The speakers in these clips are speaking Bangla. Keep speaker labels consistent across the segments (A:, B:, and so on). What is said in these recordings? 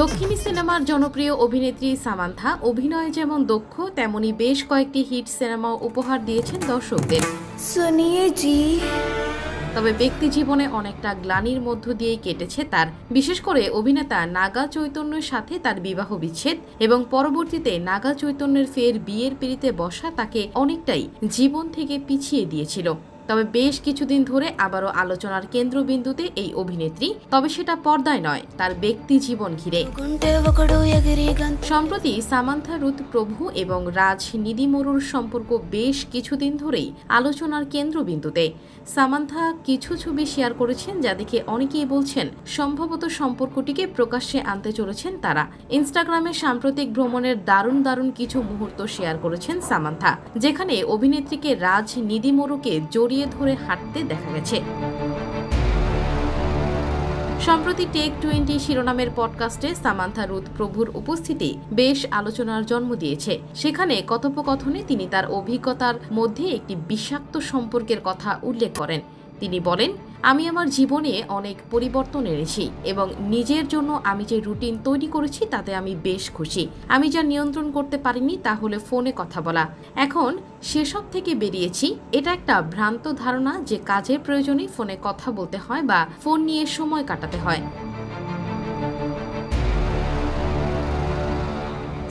A: দক্ষিণী সিনেমার জনপ্রিয় অভিনেত্রী সামান্থা অভিনয়ে যেমন দক্ষ, তেমনি বেশ কয়েকটি হিট সিনেমা উপহার দিয়েছেন দর্শকদের। তবে ব্যক্তি জীবনে অনেকটা গ্লানির মধ্য দিয়েই কেটেছে তার। বিশেষ করে অভিনেতা নাগা চৈতন্যের সাথে তার বিবাহ বিচ্ছেদ এবং পরবর্তীতে নাগা চৈতন্যের ফের বিয়ের পিঁড়িতে বসা তাকে অনেকটাই জীবন থেকে পিছিয়ে দিয়েছিল। তবে বেশ কিছুদিন ধরে আবারও আলোচনার কেন্দ্রবিন্দুতে এই অভিনেত্রী, তবে সেটা পর্দায় নয়, তার ব্যক্তি জীবন ঘিরে। সম্প্রতি সামান্থা রুথ প্রভু এবং রাজ নিদিমোরুর সম্পর্ক বেশ কিছুদিন ধরেই আলোচনার কেন্দ্রবিন্দুতে। সামান্থা কিছু ছবি শেয়ার করেছেন যা দেখে অনেকেই বলছেন সম্ভবত সম্পর্কটিকে প্রকাশ্যে আনতে চলেছেন তারা। ইনস্টাগ্রামে সাম্প্রতিক ভ্রমণের দারুণ কিছু মুহূর্ত শেয়ার করেছেন সামান্থা, যেখানে অভিনেত্রীকে রাজ নিদিমোরুকে জড়িয়ে ধরে হাঁটতে দেখা গেছে। সম্প্রতি টেক 20 শিরোনামের পডকাস্টে সামান্থা রুথ প্রভুর উপস্থিতি বেশ আলোচনার জন্ম দিয়েছে। সেখানে কথোপকথনে তিনি তার অভিজ্ঞতার মধ্যে একটি বিষাক্ত সম্পর্কের কথা উল্লেখ করেন। তিনি বলেন, আমি আমার জীবনে অনেক পরিবর্তন এনেছি এবং নিজের জন্য আমি যে রুটিন তৈরি করেছি তাতে আমি বেশ খুশি। আমি যা নিয়ন্ত্রণ করতে পারিনি তা হলো ফোনে কথা বলা। এখন সেসব থেকে বেরিয়েছি। এটা একটা ভ্রান্ত ধারণা যে কাজের প্রয়োজনে ফোনে কথা বলতে হয় বা ফোন নিয়ে সময় কাটাতে হয়।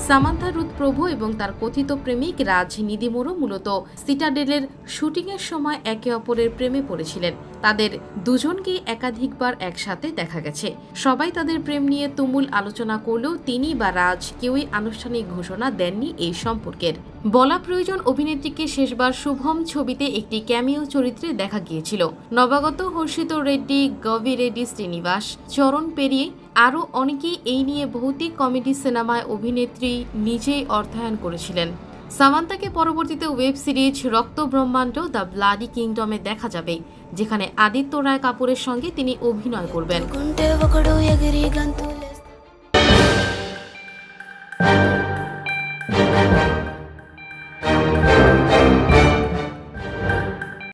A: সামান্থা রুথ প্রভু এবং তার কথিত প্রেমিক রাজ নিদিমোরু মূলত সিটাডেলের শুটিংয়ের সময় একে অপরের প্রেমে পড়েছিলেন। তাদের দুজনকেই একাধিকবার একসাথে দেখা গেছে। সবাই তাদের প্রেম নিয়ে তুমুল আলোচনা করলেও তিনি বা রাজ কেউই আনুষ্ঠানিক ঘোষণা দেননি এই সম্পর্কের। বলা প্রয়োজন, অভিনেত্রীকে শেষবার শুভম ছবিতে একটি ক্যামিও চরিত্রে দেখা গিয়েছিল। নবাগত হর্ষিত রেড্ডি, গভি রেড্ডি শ্রীনিবাস, চরণ পেরিয়ে আরও অনেকেই এই নিয়ে ভৌতিক কমেডি সিনেমায় অভিনেত্রী নিজেই অর্থায়ন করেছিলেন। সামান্থাকে পরবর্তীতে ওয়েব সিরিজ রক্ত ব্রহ্মাণ্ড দ্য ব্লাডি কিংডমে দেখা যাবে, যেখানে আদিত্য রায় কাপুরের সঙ্গে তিনি অভিনয় করবেন।